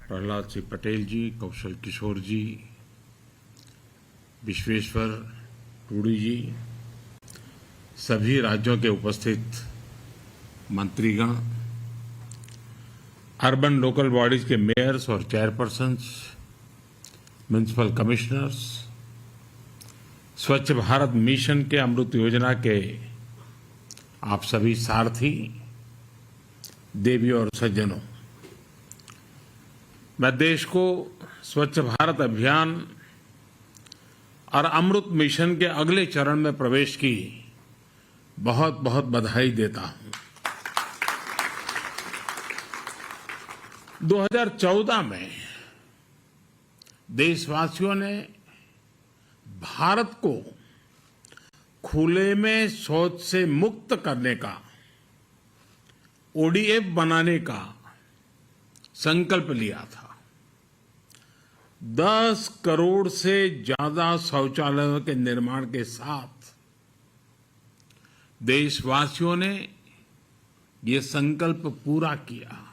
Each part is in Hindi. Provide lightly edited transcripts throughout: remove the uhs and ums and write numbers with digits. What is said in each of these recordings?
प्रहलाद सिंह पटेल जी, कौशल किशोर जी, विश्वेश्वर टूडू जी, सभी राज्यों के उपस्थित मंत्रीगण, अर्बन लोकल बॉडीज के मेयर्स और चेयरपर्सन्स, म्युनिसिपल कमिश्नर्स, स्वच्छ भारत मिशन के अमृत योजना के आप सभी सारथी, देवियों और सज्जनों, मैं देश को स्वच्छ भारत अभियान और अमृत मिशन के अगले चरण में प्रवेश की बहुत बहुत बधाई देता हूं। 2014 में देशवासियों ने भारत को खुले में शौच से मुक्त करने का, ओडीएफ बनाने का संकल्प लिया था। 10 करोड़ से ज्यादा शौचालयों के निर्माण के साथ देशवासियों ने ये संकल्प पूरा किया।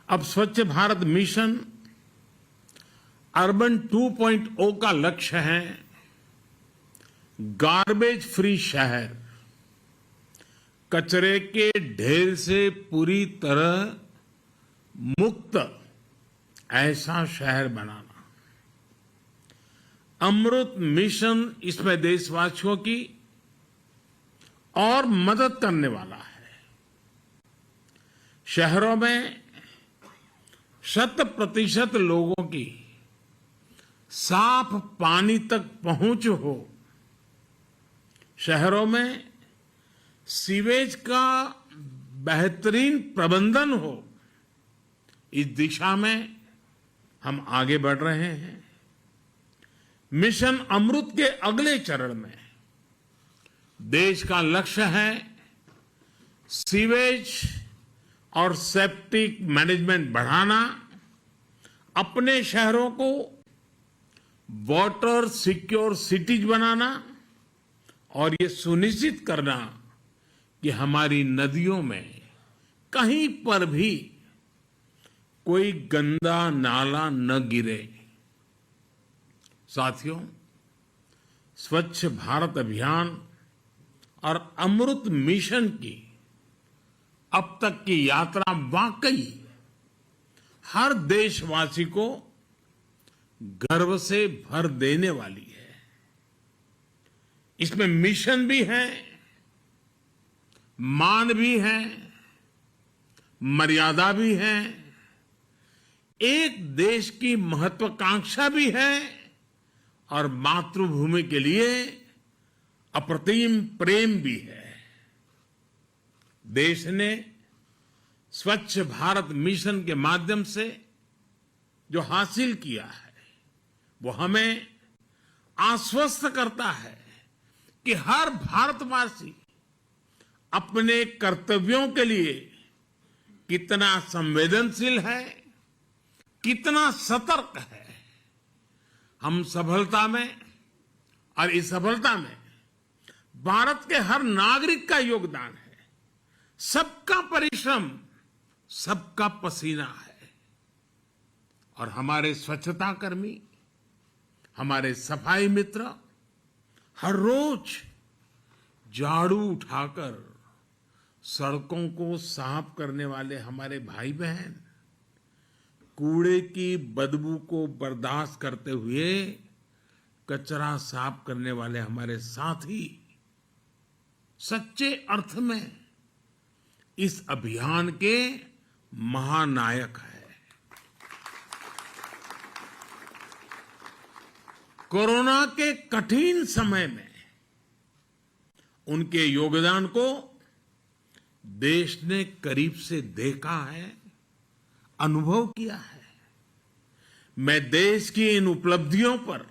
अब स्वच्छ भारत मिशन अर्बन 2.0 का लक्ष्य है गार्बेज फ्री शहर, कचरे के ढेर से पूरी तरह मुक्त ऐसा शहर बनाना। अमृत मिशन इसमें देशवासियों की और मदद करने वाला है। शहरों में 100% लोगों की साफ पानी तक पहुंच हो, शहरों में सीवेज का बेहतरीन प्रबंधन हो, इस दिशा में हम आगे बढ़ रहे हैं। मिशन अमृत के अगले चरण में देश का लक्ष्य है सीवेज और सेप्टिक मैनेजमेंट बढ़ाना, अपने शहरों को वाटर सिक्योर सिटीज बनाना और ये सुनिश्चित करना कि हमारी नदियों में कहीं पर भी कोई गंदा नाला न गिरे। साथियों, स्वच्छ भारत अभियान और अमृत मिशन की अब तक की यात्रा वाकई हर देशवासी को गर्व से भर देने वाली है। इसमें मिशन भी है, मान भी है, मर्यादा भी है, एक देश की महत्वाकांक्षा भी है और मातृभूमि के लिए अप्रतिम प्रेम भी है। देश ने स्वच्छ भारत मिशन के माध्यम से जो हासिल किया है वो हमें आश्वस्त करता है कि हर भारतवासी अपने कर्तव्यों के लिए कितना संवेदनशील है, कितना सतर्क है। हम सफलता में और इस सफलता में भारत के हर नागरिक का योगदान है, सबका परिश्रम, सबका पसीना है। और हमारे स्वच्छता कर्मी, हमारे सफाई मित्र हर रोज झाड़ू उठाकर सड़कों को साफ करने वाले हमारे भाई बहन, कूड़े की बदबू को बर्दाश्त करते हुए कचरा साफ करने वाले हमारे साथी सच्चे अर्थ में इस अभियान के महानायक है। कोरोना के कठिन समय में उनके योगदान को देश ने करीब से देखा है, अनुभव किया है। मैं देश की इन उपलब्धियों पर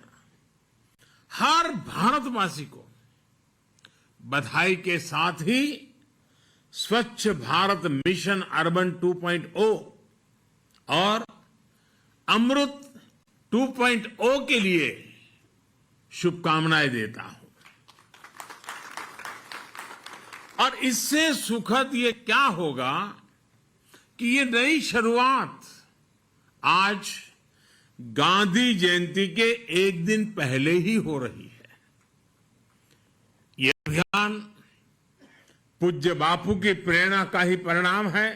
हर भारतवासी को बधाई के साथ ही स्वच्छ भारत मिशन अर्बन 2.0 और अमृत 2.0 के लिए शुभकामनाएं देता हूं। और इससे सुखद ये क्या होगा कि ये नई शुरुआत आज गांधी जयंती के एक दिन पहले ही हो रही है। ये अभियान पूज्य बापू की प्रेरणा का ही परिणाम है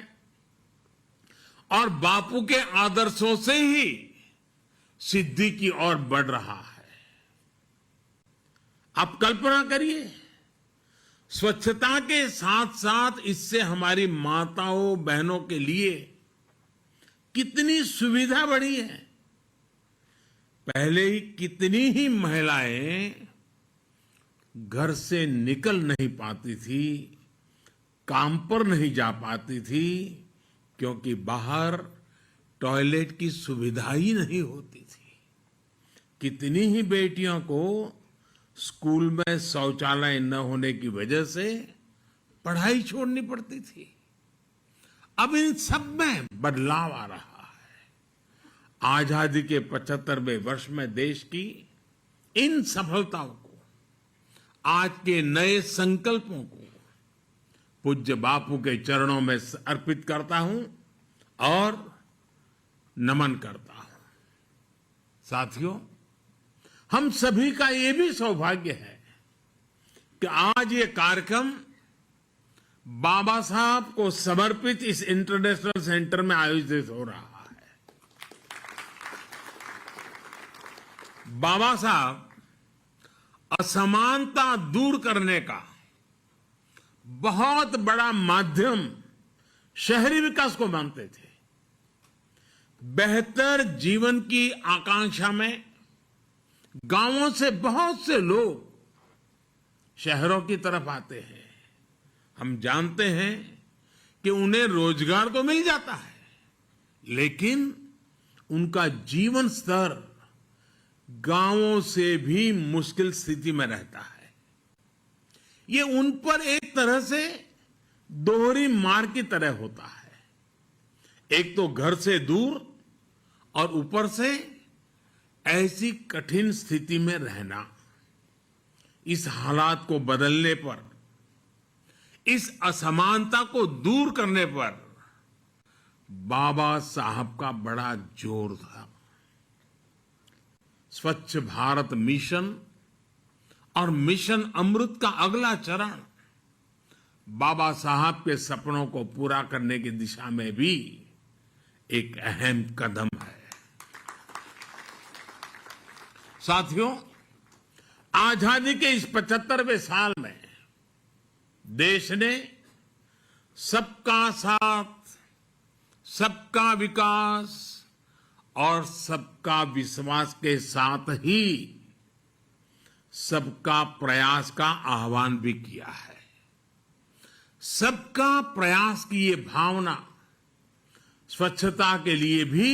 और बापू के आदर्शों से ही सिद्धि की ओर बढ़ रहा है। आप कल्पना करिए, स्वच्छता के साथ साथ इससे हमारी माताओं बहनों के लिए कितनी सुविधा बढ़ी है। पहले ही कितनी ही महिलाएं घर से निकल नहीं पाती थी, काम पर नहीं जा पाती थी, क्योंकि बाहर टॉयलेट की सुविधा ही नहीं होती थी। कितनी ही बेटियों को स्कूल में शौचालय न होने की वजह से पढ़ाई छोड़नी पड़ती थी। अब इन सब में बदलाव आ रहा है। आजादी के 75वें वर्ष में देश की इन सफलताओं को, आज के नए संकल्पों को पूज्य बापू के चरणों में अर्पित करता हूं और नमन करता हूं। साथियों, हम सभी का ये भी सौभाग्य है कि आज ये कार्यक्रम बाबा साहब को समर्पित इस इंटरनेशनल सेंटर में आयोजित हो रहा है। बाबा साहब असमानता दूर करने का बहुत बड़ा माध्यम शहरी विकास को मानते थे। बेहतर जीवन की आकांक्षा में गांवों से बहुत से लोग शहरों की तरफ आते हैं। हम जानते हैं कि उन्हें रोजगार तो मिल जाता है, लेकिन उनका जीवन स्तर गांवों से भी मुश्किल स्थिति में रहता है। ये उन पर एक तरह से दोहरी मार की तरह होता है। एक तो घर से दूर और ऊपर से ऐसी कठिन स्थिति में रहना। इस हालात को बदलने पर, इस असमानता को दूर करने पर बाबा साहब का बड़ा जोर था। स्वच्छ भारत मिशन और मिशन अमृत का अगला चरण बाबा साहब के सपनों को पूरा करने की दिशा में भी एक अहम कदम है। साथियों, आजादी के इस 75वें साल में देश ने सबका साथ, सबका विकास और सबका विश्वास के साथ ही सबका प्रयास का आह्वान भी किया है। सबका प्रयास की ये भावना स्वच्छता के लिए भी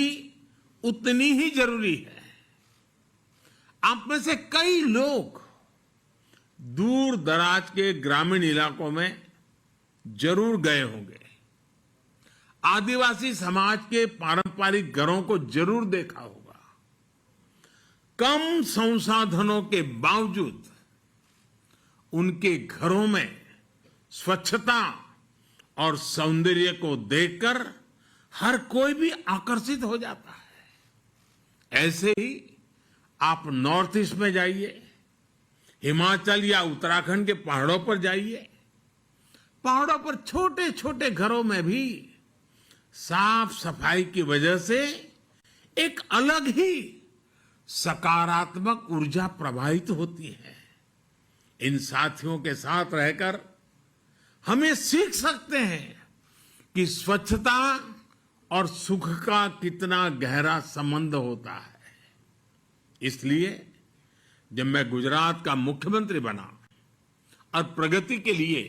उतनी ही जरूरी है। आप में से कई लोग दूर दराज के ग्रामीण इलाकों में जरूर गए होंगे। आदिवासी समाज के पारंपरिक घरों को जरूर देखा होगा। कम संसाधनों के बावजूद उनके घरों में स्वच्छता और सौंदर्य को देखकर हर कोई भी आकर्षित हो जाता है। ऐसे ही आप नॉर्थ ईस्ट में जाइए, हिमाचल या उत्तराखंड के पहाड़ों पर जाइए। पहाड़ों पर छोटे छोटे घरों में भी साफ सफाई की वजह से एक अलग ही सकारात्मक ऊर्जा प्रवाहित होती है। इन साथियों के साथ रहकर हम ये सीख सकते हैं कि स्वच्छता और सुख का कितना गहरा संबंध होता है। इसलिए जब मैं गुजरात का मुख्यमंत्री बना और प्रगति के लिए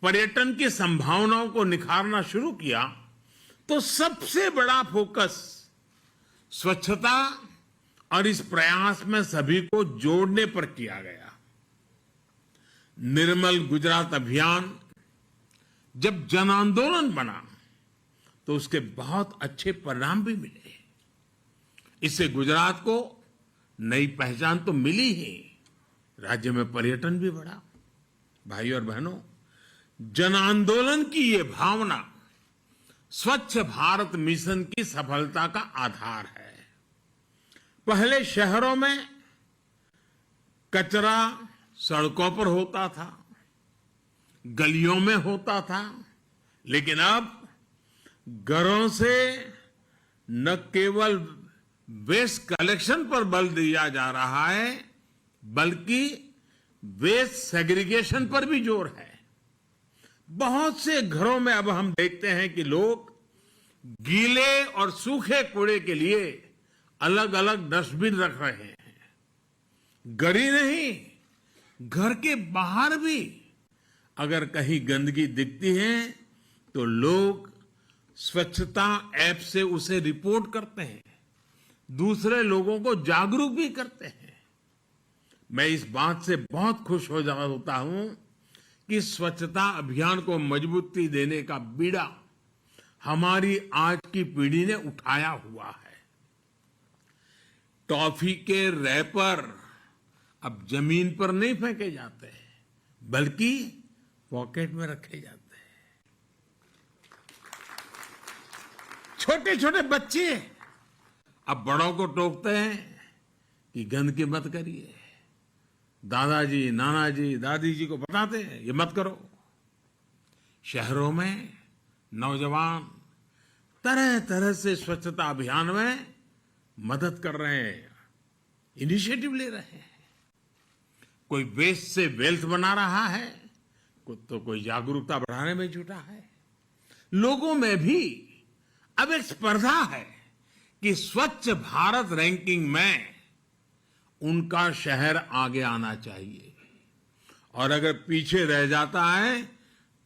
पर्यटन की संभावनाओं को निखारना शुरू किया, तो सबसे बड़ा फोकस स्वच्छता और इस प्रयास में सभी को जोड़ने पर किया गया। निर्मल गुजरात अभियान जब जन आंदोलन बना तो उसके बहुत अच्छे परिणाम भी मिले। इससे गुजरात को नई पहचान तो मिली ही, राज्य में पर्यटन भी बढ़ा। भाइयों और बहनों, जन आंदोलन की ये भावना स्वच्छ भारत मिशन की सफलता का आधार है। पहले शहरों में कचरा सड़कों पर होता था, गलियों में होता था, लेकिन अब घरों से न केवल वेस्ट कलेक्शन पर बल दिया जा रहा है, बल्कि वेस्ट सेग्रीगेशन पर भी जोर है। बहुत से घरों में अब हम देखते हैं कि लोग गीले और सूखे कूड़े के लिए अलग अलग डस्टबिन रख रहे हैं। घर ही नहीं, घर के बाहर भी अगर कहीं गंदगी दिखती है तो लोग स्वच्छता ऐप से उसे रिपोर्ट करते हैं, दूसरे लोगों को जागरूक भी करते हैं। मैं इस बात से बहुत खुश होता हूं कि स्वच्छता अभियान को मजबूती देने का बीड़ा हमारी आज की पीढ़ी ने उठाया हुआ है। टॉफी के रैपर अब जमीन पर नहीं फेंके जाते हैं, बल्कि पॉकेट में रखे जाते हैं। छोटे छोटे बच्चे अब बड़ों को टोकते हैं कि गंदगी मत करिए। दादाजी, नानाजी, दादी जी को बताते हैं ये मत करो। शहरों में नौजवान तरह तरह से स्वच्छता अभियान में मदद कर रहे हैं, इनिशिएटिव ले रहे हैं। कोई वेस्ट से वेल्थ बना रहा है, तो कोई जागरूकता बढ़ाने में जुटा है। लोगों में भी अब एक स्पर्धा है कि स्वच्छ भारत रैंकिंग में उनका शहर आगे आना चाहिए, और अगर पीछे रह जाता है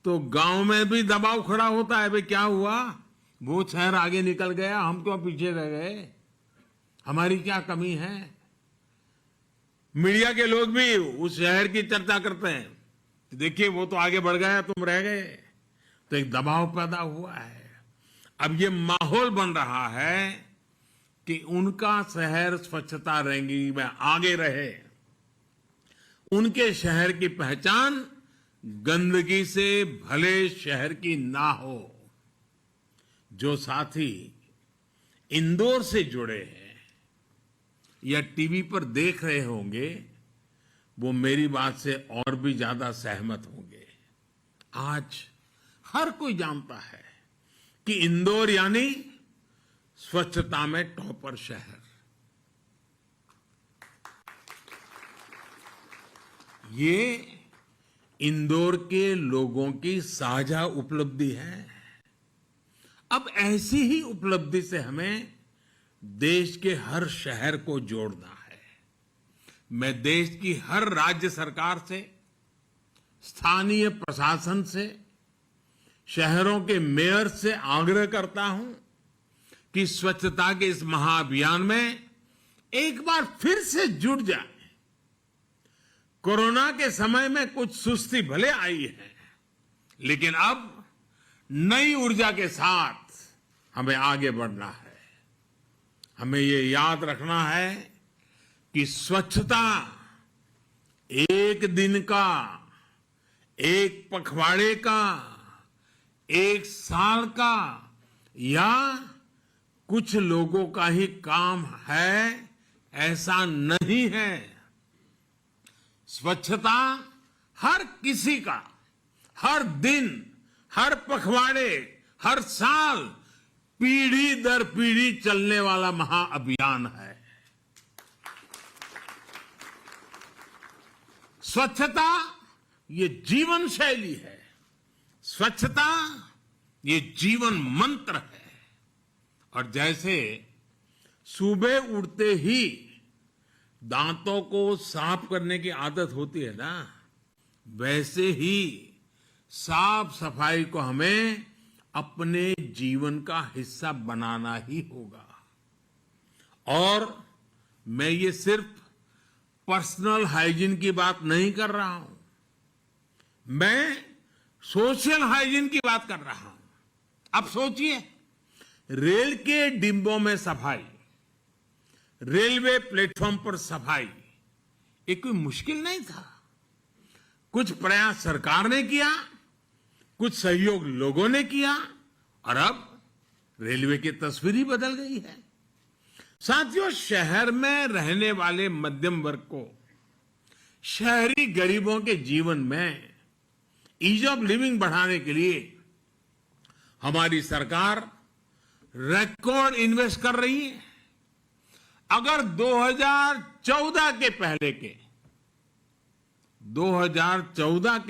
तो गांव में भी दबाव खड़ा होता है, भाई क्या हुआ, वो शहर आगे निकल गया, हम तो पीछे रह गए, हमारी क्या कमी है। मीडिया के लोग भी उस शहर की चर्चा करते हैं, देखिए वो तो आगे बढ़ गया, तुम रह गए, तो एक दबाव पैदा हुआ है। अब ये माहौल बन रहा है कि उनका शहर स्वच्छता रैंकिंग में आगे रहे, उनके शहर की पहचान गंदगी से भले शहर की ना हो। जो साथी इंदौर से जुड़े हैं या टीवी पर देख रहे होंगे, वो मेरी बात से और भी ज्यादा सहमत होंगे। आज हर कोई जानता है कि इंदौर यानी स्वच्छता में टॉपर शहर। ये इंदौर के लोगों की साझा उपलब्धि है। अब ऐसी ही उपलब्धि से हमें देश के हर शहर को जोड़ना है। मैं देश की हर राज्य सरकार से, स्थानीय प्रशासन से, शहरों के मेयर से आग्रह करता हूं कि स्वच्छता के इस महाअभियान में एक बार फिर से जुट जाए। कोरोना के समय में कुछ सुस्ती भले आई है, लेकिन अब नई ऊर्जा के साथ हमें आगे बढ़ना है। हमें ये याद रखना है कि स्वच्छता एक दिन का, एक पखवाड़े का, एक साल का या कुछ लोगों का ही काम है, ऐसा नहीं है। स्वच्छता हर किसी का, हर दिन, हर पखवाड़े, हर साल, पीढ़ी दर पीढ़ी चलने वाला महाअभियान है। स्वच्छता ये जीवन शैली है, स्वच्छता ये जीवन मंत्र है। और जैसे सुबह उठते ही दांतों को साफ करने की आदत होती है ना, वैसे ही साफ सफाई को हमें अपने जीवन का हिस्सा बनाना ही होगा। और मैं ये सिर्फ पर्सनल हाइजीन की बात नहीं कर रहा हूं, मैं सोशल हाइजीन की बात कर रहा हूं। अब सोचिए, रेल के डिब्बों में सफाई, रेलवे प्लेटफॉर्म पर सफाई, ये कोई मुश्किल नहीं था। कुछ प्रयास सरकार ने किया, कुछ सहयोग लोगों ने किया, और अब रेलवे की तस्वीर ही बदल गई है। साथियों, शहर में रहने वाले मध्यम वर्ग को शहरी गरीबों के जीवन में ईज ऑफ लिविंग बढ़ाने के लिए हमारी सरकार रिकॉर्ड इन्वेस्ट कर रही है। अगर 2014 के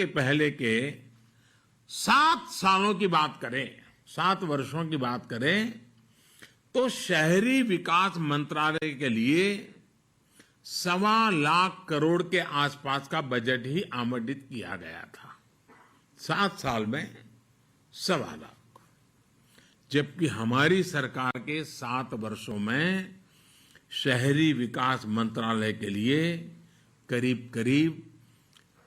पहले के 7 सालों की बात करें, 7 वर्षों की बात करें, तो शहरी विकास मंत्रालय के लिए 1.25 लाख करोड़ के आसपास का बजट ही आवंटित किया गया था। 7 साल में 1.25 लाख, जबकि हमारी सरकार के 7 वर्षों में शहरी विकास मंत्रालय के लिए करीब करीब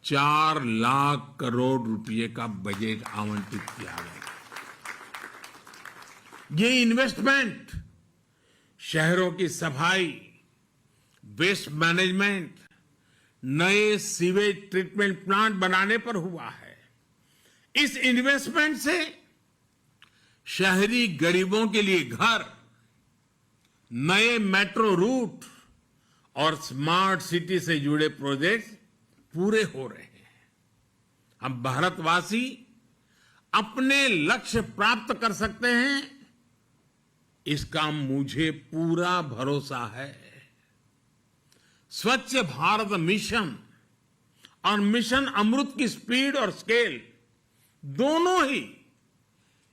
4 लाख करोड़ रुपए का बजट आवंटित किया गया। ये इन्वेस्टमेंट शहरों की सफाई, वेस्ट मैनेजमेंट, नए सीवेज ट्रीटमेंट प्लांट बनाने पर हुआ है। इस इन्वेस्टमेंट से शहरी गरीबों के लिए घर, नए मेट्रो रूट और स्मार्ट सिटी से जुड़े प्रोजेक्ट पूरे हो रहे हैं। हम भारतवासी अपने लक्ष्य प्राप्त कर सकते हैं, इसका मुझे पूरा भरोसा है। स्वच्छ भारत मिशन और मिशन अमृत की स्पीड और स्केल दोनों ही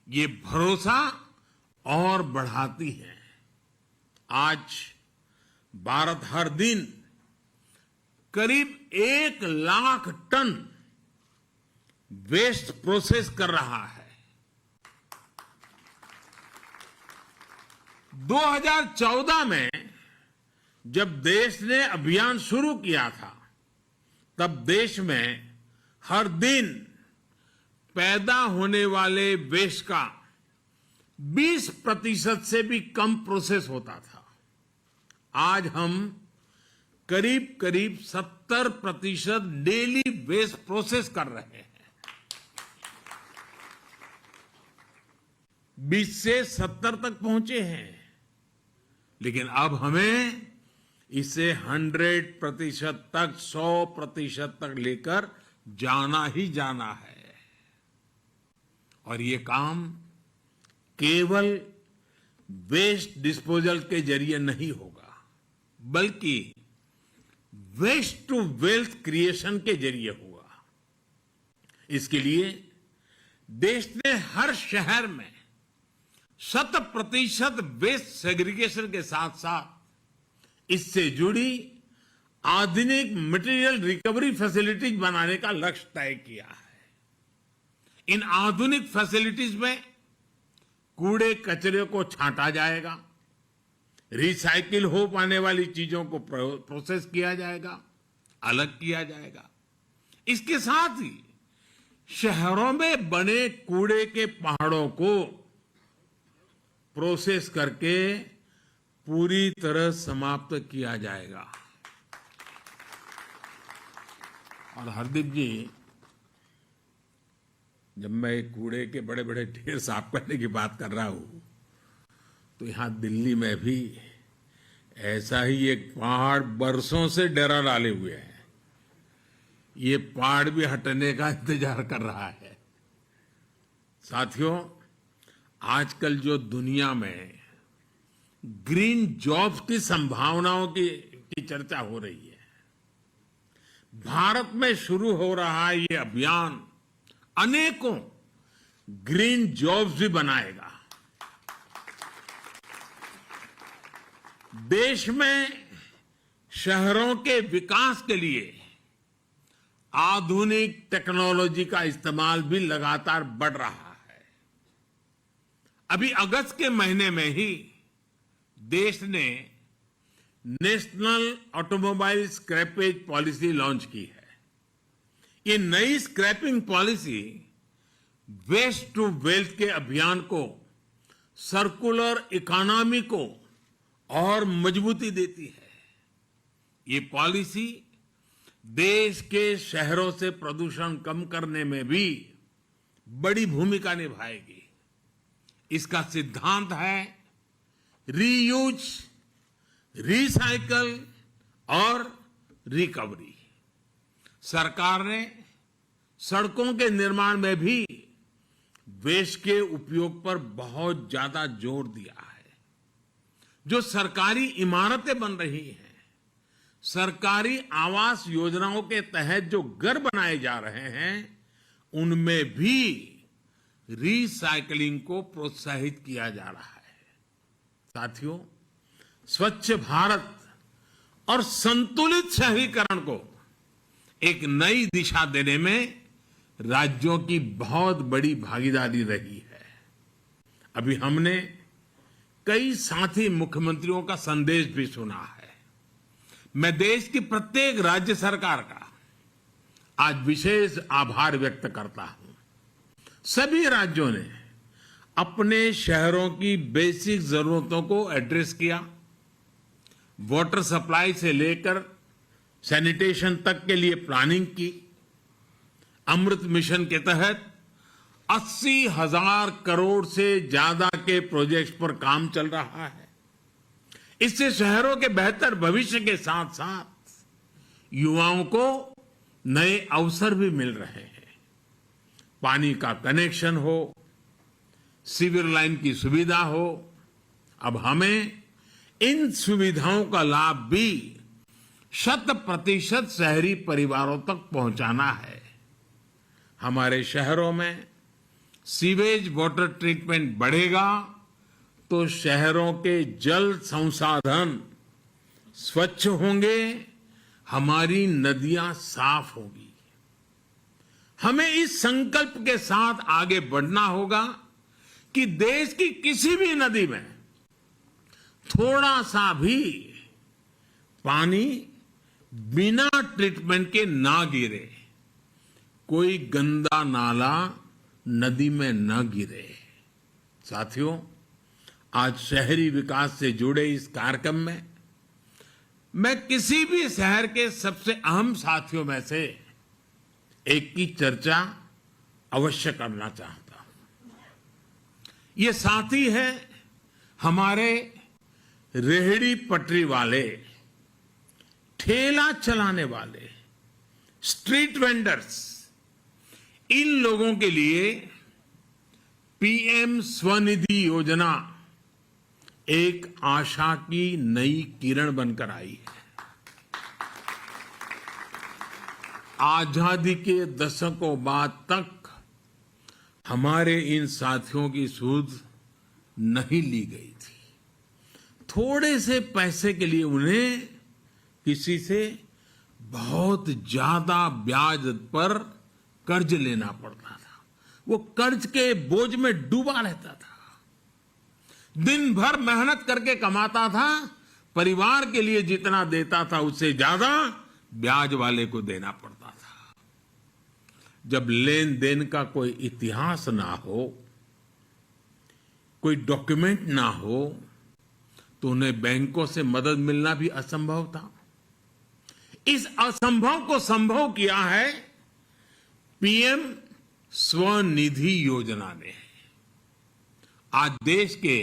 ये भरोसा और बढ़ाती है। आज भारत हर दिन करीब 1 लाख टन वेस्ट प्रोसेस कर रहा है। 2014 में जब देश ने अभियान शुरू किया था, तब देश में हर दिन पैदा होने वाले वेस्ट का 20% से भी कम प्रोसेस होता था। आज हम करीब करीब 70% डेली वेस्ट प्रोसेस कर रहे हैं। 20 से 70 तक पहुंचे हैं, लेकिन अब हमें इसे 100% तक, 100% तक लेकर जाना ही जाना है। और ये काम केवल वेस्ट डिस्पोजल के जरिए नहीं होगा, बल्कि वेस्ट टू वेल्थ क्रिएशन के जरिए होगा। इसके लिए देश ने हर शहर में 100% वेस्ट सेग्रीगेशन के साथ साथ इससे जुड़ी आधुनिक मटेरियल रिकवरी फैसिलिटीज बनाने का लक्ष्य तय किया है। इन आधुनिक फैसिलिटीज में कूड़े कचरे को छांटा जाएगा, रिसाइकिल हो पाने वाली चीजों को प्रोसेस किया जाएगा, अलग किया जाएगा। इसके साथ ही शहरों में बने कूड़े के पहाड़ों को प्रोसेस करके पूरी तरह समाप्त किया जाएगा। और हरदीप जी, जब मैं कूड़े के बड़े बड़े ढेर साफ करने की बात कर रहा हूं, तो यहां दिल्ली में भी ऐसा ही एक पहाड़ बरसों से डेरा डाले हुए है। ये पहाड़ भी हटने का इंतजार कर रहा है। साथियों, आजकल जो दुनिया में ग्रीन जॉब्स की संभावनाओं की चर्चा हो रही है, भारत में शुरू हो रहा ये अभियान अनेकों ग्रीन जॉब्स भी बनाएगा। देश में शहरों के विकास के लिए आधुनिक टेक्नोलॉजी का इस्तेमाल भी लगातार बढ़ रहा है। अभी अगस्त के महीने में ही देश ने national automobile scrappage policy launch की है। ये नई scrapping policy waste to wealth के अभियान को, सर्कुलर इकोनॉमी को और मजबूती देती है। ये पॉलिसी देश के शहरों से प्रदूषण कम करने में भी बड़ी भूमिका निभाएगी। इसका सिद्धांत है रीयूज, रिसाइकल और रिकवरी। सरकार ने सड़कों के निर्माण में भी वेस्ट के उपयोग पर बहुत ज्यादा जोर दिया है। जो सरकारी इमारतें बन रही हैं, सरकारी आवास योजनाओं के तहत जो घर बनाए जा रहे हैं, उनमें भी रिसाइकलिंग को प्रोत्साहित किया जा रहा है। साथियों, स्वच्छ भारत और संतुलित शहरीकरण को एक नई दिशा देने में राज्यों की बहुत बड़ी भागीदारी रही है। अभी हमने कई साथी मुख्यमंत्रियों का संदेश भी सुना है। मैं देश की प्रत्येक राज्य सरकार का आज विशेष आभार व्यक्त करता हूं। सभी राज्यों ने अपने शहरों की बेसिक जरूरतों को एड्रेस किया। वाटर सप्लाई से लेकर सैनिटेशन तक के लिए प्लानिंग की। अमृत मिशन के तहत 80,000 करोड़ से ज्यादा के प्रोजेक्ट्स पर काम चल रहा है। इससे शहरों के बेहतर भविष्य के साथ साथ युवाओं को नए अवसर भी मिल रहे हैं। पानी का कनेक्शन हो, सीवर लाइन की सुविधा हो, अब हमें इन सुविधाओं का लाभ भी 100% शहरी परिवारों तक पहुंचाना है। हमारे शहरों में सीवेज वाटर ट्रीटमेंट बढ़ेगा तो शहरों के जल संसाधन स्वच्छ होंगे, हमारी नदियां साफ होगी। हमें इस संकल्प के साथ आगे बढ़ना होगा कि देश की किसी भी नदी में थोड़ा सा भी पानी बिना ट्रीटमेंट के ना गिरे, कोई गंदा नाला नदी में न गिरे। साथियों, आज शहरी विकास से जुड़े इस कार्यक्रम में मैं किसी भी शहर के सबसे अहम साथियों में से एक की चर्चा अवश्य करना चाहता हूं। ये साथी है हमारे रेहड़ी पटरी वाले, ठेला चलाने वाले, स्ट्रीट वेंडर्स। इन लोगों के लिए पीएम स्वनिधि योजना एक आशा की नई किरण बनकर आई है। आजादी के दशकों बाद तक हमारे इन साथियों की सूद नहीं ली गई थी। थोड़े से पैसे के लिए उन्हें किसी से बहुत ज्यादा ब्याज पर कर्ज लेना पड़ता था। वो कर्ज के बोझ में डूबा रहता था। दिन भर मेहनत करके कमाता था, परिवार के लिए जितना देता था उससे ज्यादा ब्याज वाले को देना पड़ता था। जब लेन देन का कोई इतिहास ना हो, कोई डॉक्यूमेंट ना हो, तो उन्हें बैंकों से मदद मिलना भी असंभव था। इस असंभव को संभव किया है पीएम स्वनिधि योजना ने। आज देश के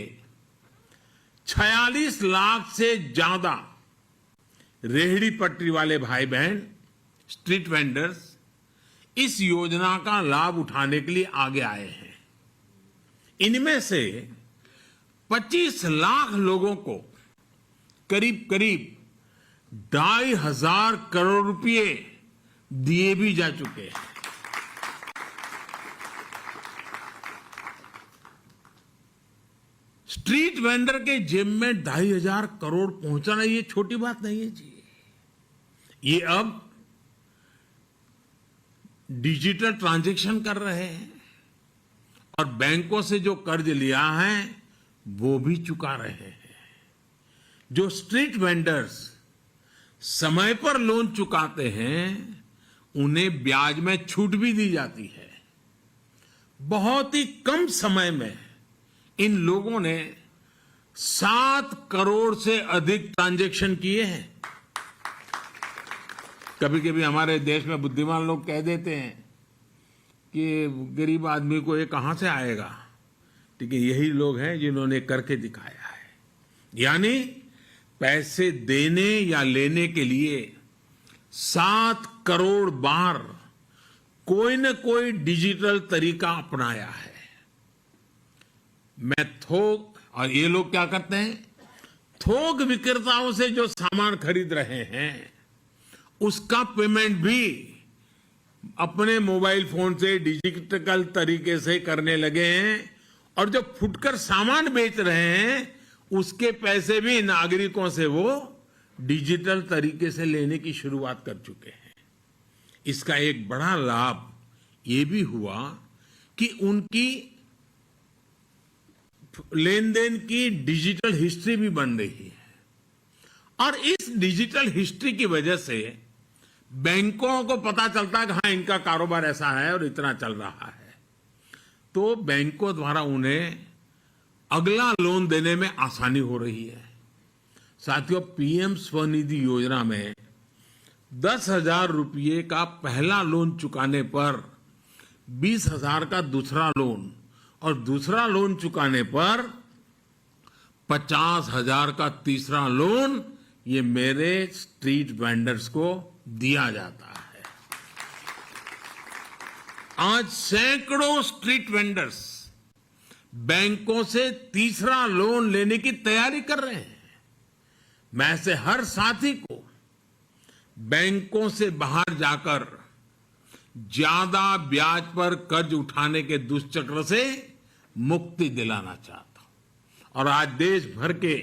46 लाख से ज्यादा रेहड़ी पटरी वाले भाई बहन, स्ट्रीट वेंडर्स इस योजना का लाभ उठाने के लिए आगे आए हैं। इनमें से 25 लाख लोगों को करीब करीब 2,500 करोड़ रुपए दिए भी जा चुके हैं। स्ट्रीट वेंडर के जेब में 2,500 करोड़ पहुंचाना ये छोटी बात नहीं है जी। ये अब डिजिटल ट्रांजैक्शन कर रहे हैं और बैंकों से जो कर्ज लिया है वो भी चुका रहे हैं। जो स्ट्रीट वेंडर्स समय पर लोन चुकाते हैं उन्हें ब्याज में छूट भी दी जाती है। बहुत ही कम समय में इन लोगों ने 7 करोड़ से अधिक ट्रांजैक्शन किए हैं। कभी कभी हमारे देश में बुद्धिमान लोग कह देते हैं कि गरीब आदमी को ये कहां से आएगा, ठीक है, यही लोग हैं जिन्होंने करके दिखाया है। यानी पैसे देने या लेने के लिए 7 करोड़ बार कोई न कोई डिजिटल तरीका अपनाया है। मैं थोक, और ये लोग क्या करते हैं, थोक विक्रेताओं से जो सामान खरीद रहे हैं उसका पेमेंट भी अपने मोबाइल फोन से डिजिटल तरीके से करने लगे हैं, और जो फुटकर सामान बेच रहे हैं उसके पैसे भी नागरिकों से वो डिजिटल तरीके से लेने की शुरुआत कर चुके हैं। इसका एक बड़ा लाभ ये भी हुआ कि उनकी लेन देन की डिजिटल हिस्ट्री भी बन रही है, और इस डिजिटल हिस्ट्री की वजह से बैंकों को पता चलता है कि हाँ, इनका कारोबार ऐसा है और इतना चल रहा है, तो बैंकों द्वारा उन्हें अगला लोन देने में आसानी हो रही है। साथियों, पीएम स्वनिधि योजना में 10,000 रुपये का पहला लोन चुकाने पर 20,000 का दूसरा लोन, और दूसरा लोन चुकाने पर 50,000 का तीसरा लोन, ये मेरे स्ट्रीट वेंडर्स को दिया जाता है। आज सैकड़ों स्ट्रीट वेंडर्स बैंकों से तीसरा लोन लेने की तैयारी कर रहे हैं। मैं ऐसे हर साथी को बैंकों से बाहर जाकर ज्यादा ब्याज पर कर्ज उठाने के दुष्चक्र से मुक्ति दिलाना चाहता हूं। और आज देश भर के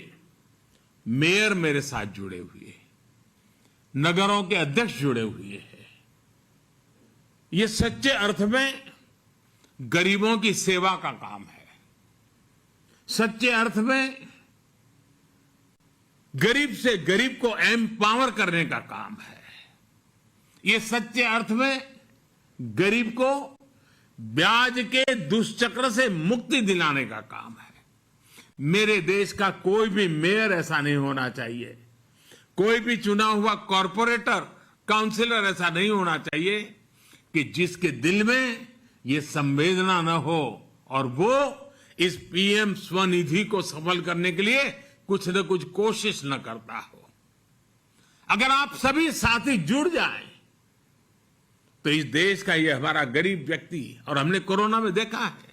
मेयर मेरे साथ जुड़े हुए हैं, नगरों के अध्यक्ष जुड़े हुए हैं। ये सच्चे अर्थ में गरीबों की सेवा का काम है, सच्चे अर्थ में गरीब से गरीब को एम्पावर करने का काम है। ये सच्चे अर्थ में गरीब को ब्याज के दुष्चक्र से मुक्ति दिलाने का काम है। मेरे देश का कोई भी मेयर ऐसा नहीं होना चाहिए, कोई भी चुना हुआ कॉरपोरेटर, काउंसिलर ऐसा नहीं होना चाहिए कि जिसके दिल में ये संवेदना न हो और वो इस पीएम स्वनिधि को सफल करने के लिए कुछ न कुछ कोशिश न करता हो। अगर आप सभी साथी जुड़ जाएं तो इस देश का ये हमारा गरीब व्यक्ति, और हमने कोरोना में देखा है,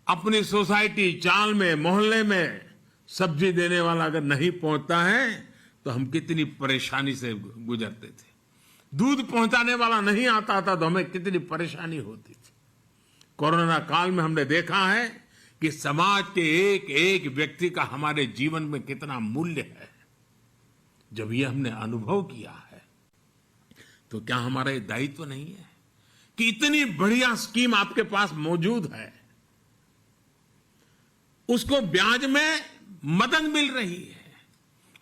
अपनी सोसाइटी, चाल में, मोहल्ले में सब्जी देने वाला अगर नहीं पहुंचता है तो हम कितनी परेशानी से गुजरते थे। दूध पहुंचाने वाला नहीं आता था तो हमें कितनी परेशानी होती थी। कोरोना काल में हमने देखा है कि समाज के एक एक व्यक्ति का हमारे जीवन में कितना मूल्य है। जब ये हमने अनुभव किया है तो क्या हमारा ये दायित्व नहीं है कि इतनी बढ़िया स्कीम आपके पास मौजूद है, उसको ब्याज में मदद मिल रही है,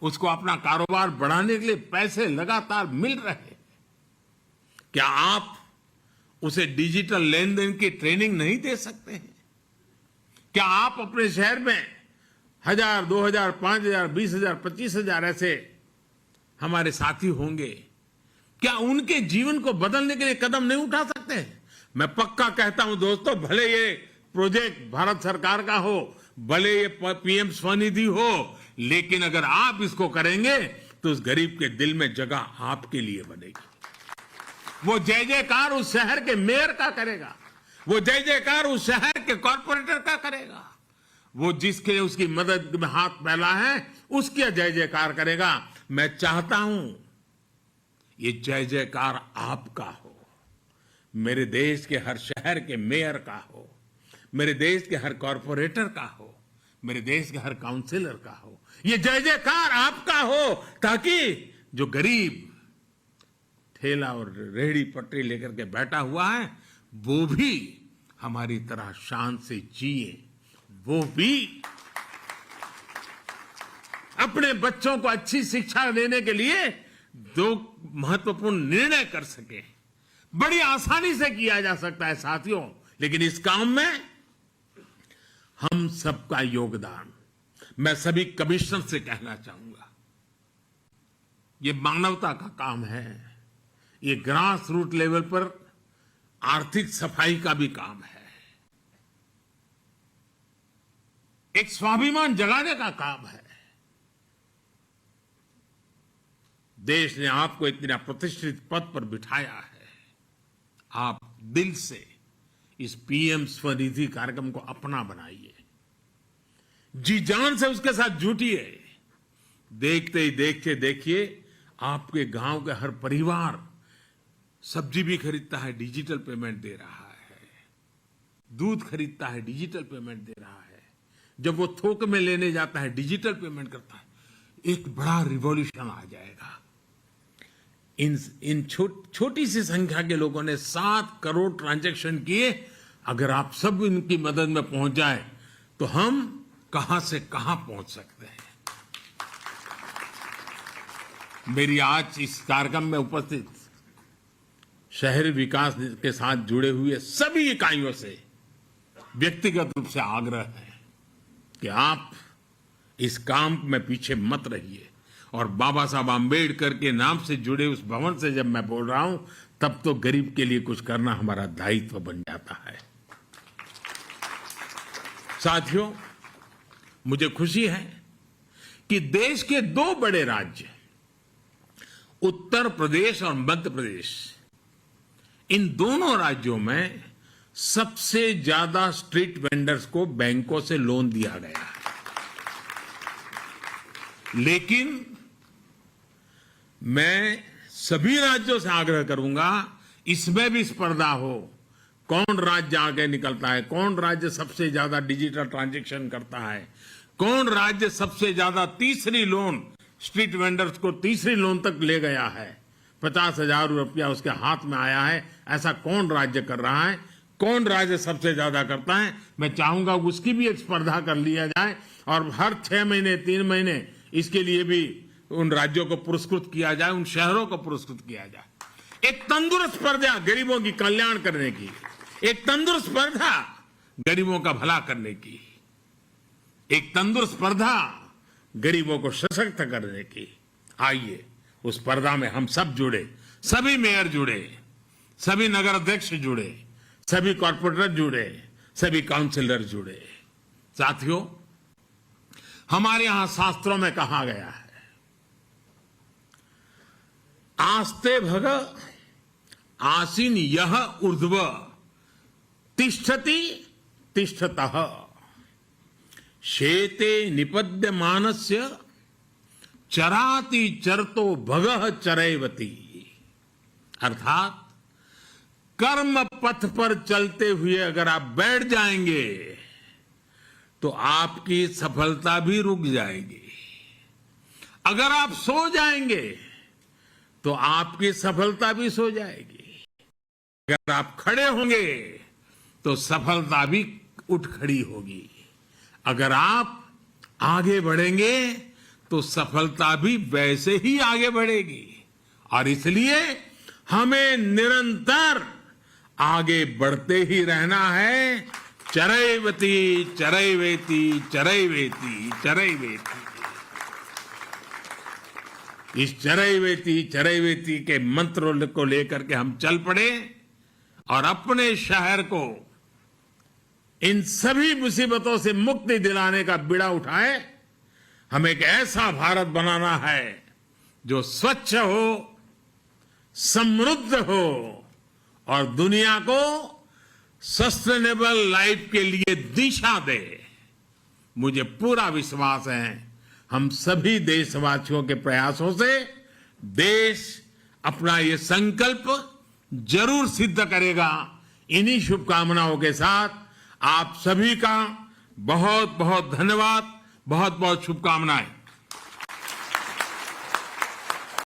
उसको अपना कारोबार बढ़ाने के लिए पैसे लगातार मिल रहे हैं, क्या आप उसे डिजिटल लेन देन की ट्रेनिंग नहीं दे सकते हैं? क्या आप अपने शहर में 1,000, 2,000, 5,000, 20,000, 25,000 ऐसे हमारे साथी होंगे, क्या उनके जीवन को बदलने के लिए कदम नहीं उठा सकते? मैं पक्का कहता हूं दोस्तों, भले ये प्रोजेक्ट भारत सरकार का हो, भले ये पीएम स्वनिधि हो, लेकिन अगर आप इसको करेंगे तो उस गरीब के दिल में जगह आपके लिए बनेगी। वो जय जयकार उस शहर के मेयर का करेगा, वो जय जयकार उस शहर के कॉर्पोरेटर का करेगा, वो जिसके उसकी मदद में हाथ फैला है उसके जय जयकार करेगा। मैं चाहता हूं ये जय जयकार आपका हो, मेरे देश के हर शहर के मेयर का हो, मेरे देश के हर कॉर्पोरेटर का हो, मेरे देश के हर काउंसिलर का हो। ये जय जयकार आपका हो ताकि जो गरीब ठेला और रेहड़ी पटरी लेकर के बैठा हुआ है वो भी हमारी तरह शान से जिए, वो भी अपने बच्चों को अच्छी शिक्षा देने के लिए 2 महत्वपूर्ण निर्णय कर सके। बड़ी आसानी से किया जा सकता है साथियों, लेकिन इस काम में हम सबका योगदान। मैं सभी कमिश्नर से कहना चाहूंगा, ये मानवता का काम है, ये ग्रास रूट लेवल पर आर्थिक सफाई का भी काम है। एक स्वाभिमान जगाने का काम है। देश ने आपको इतना प्रतिष्ठित पद पर बिठाया है, आप दिल से इस पीएम स्वनिधि कार्यक्रम को अपना बनाइए, जी जान से उसके साथ जुटिए। देखते ही देखते देखिए आपके गांव के हर परिवार सब्जी भी खरीदता है, डिजिटल पेमेंट दे रहा है, दूध खरीदता है, डिजिटल पेमेंट दे रहा है, जब वो थोक में लेने जाता है डिजिटल पेमेंट करता है। एक बड़ा रिवॉल्यूशन आ जाएगा। इन छोटी सी संख्या के लोगों ने 7 करोड़ ट्रांजैक्शन किए। अगर आप सब इनकी मदद में पहुंच जाए तो हम कहां से कहां पहुंच सकते हैं। मेरी आज इस कार्यक्रम में उपस्थित शहरी विकास के साथ जुड़े हुए सभी इकाइयों से व्यक्तिगत रूप से आग्रह है कि आप इस काम में पीछे मत रहिए। और बाबा साहब आम्बेडकर के नाम से जुड़े उस भवन से जब मैं बोल रहा हूं, तब तो गरीब के लिए कुछ करना हमारा दायित्व बन जाता है। साथियों, मुझे खुशी है कि देश के 2 बड़े राज्य उत्तर प्रदेश और मध्य प्रदेश, इन दोनों राज्यों में सबसे ज्यादा स्ट्रीट वेंडर्स को बैंकों से लोन दिया गया है। लेकिन मैं सभी राज्यों से आग्रह करूंगा, इसमें भी स्पर्धा हो। कौन राज्य आगे निकलता है, कौन राज्य सबसे ज्यादा डिजिटल ट्रांजैक्शन करता है, कौन राज्य सबसे ज्यादा तीसरी लोन, स्ट्रीट वेंडर्स को तीसरी लोन तक ले गया है, 50,000 रुपया उसके हाथ में आया है, ऐसा कौन राज्य कर रहा है, कौन राज्य सबसे ज्यादा करता है। मैं चाहूंगा उसकी भी एक स्पर्धा कर लिया जाए और हर 6 महीने 3 महीने इसके लिए भी उन राज्यों को पुरस्कृत किया जाए, उन शहरों को पुरस्कृत किया जाए। एक तंदुरुस्त स्पर्धा गरीबों की कल्याण करने की, एक तंदुरुस्त स्पर्धा गरीबों का भला करने की, एक तंदुरुस्त स्पर्धा गरीबों को सशक्त करने की। आइए उस स्पर्धा में हम सब जुड़े, सभी मेयर जुड़े, सभी नगर अध्यक्ष जुड़े, सभी कॉर्पोरेटर जुड़े, सभी काउंसिलर जुड़े। साथियों, हमारे यहां शास्त्रों में कहा गया है, आस्ते भग आसीन यह ऊर्ध्व तिष्ठति तिष्ठतः शेते निपद्यमानस्य चराति चरतो भगः चरैवति। अर्थात कर्म पथ पर चलते हुए अगर आप बैठ जाएंगे तो आपकी सफलता भी रुक जाएगी। अगर आप सो जाएंगे तो आपकी सफलता भी सो जाएगी। अगर आप खड़े होंगे तो सफलता भी उठ खड़ी होगी। अगर आप आगे बढ़ेंगे तो सफलता भी वैसे ही आगे बढ़ेगी। और इसलिए हमें निरंतर आगे बढ़ते ही रहना है। चरैवति चरैवेति चरैवेति चरैवेति। इस चरैवेति चरैवेति के मंत्र को लेकर के हम चल पड़े और अपने शहर को इन सभी मुसीबतों से मुक्ति दिलाने का बीड़ा उठाए। हमें एक ऐसा भारत बनाना है जो स्वच्छ हो, समृद्ध हो और दुनिया को सस्टेनेबल लाइफ के लिए दिशा दे। मुझे पूरा विश्वास है हम सभी देशवासियों के प्रयासों से देश अपना ये संकल्प जरूर सिद्ध करेगा। इन्हीं शुभकामनाओं के साथ आप सभी का बहुत बहुत धन्यवाद, बहुत बहुत शुभकामनाएं।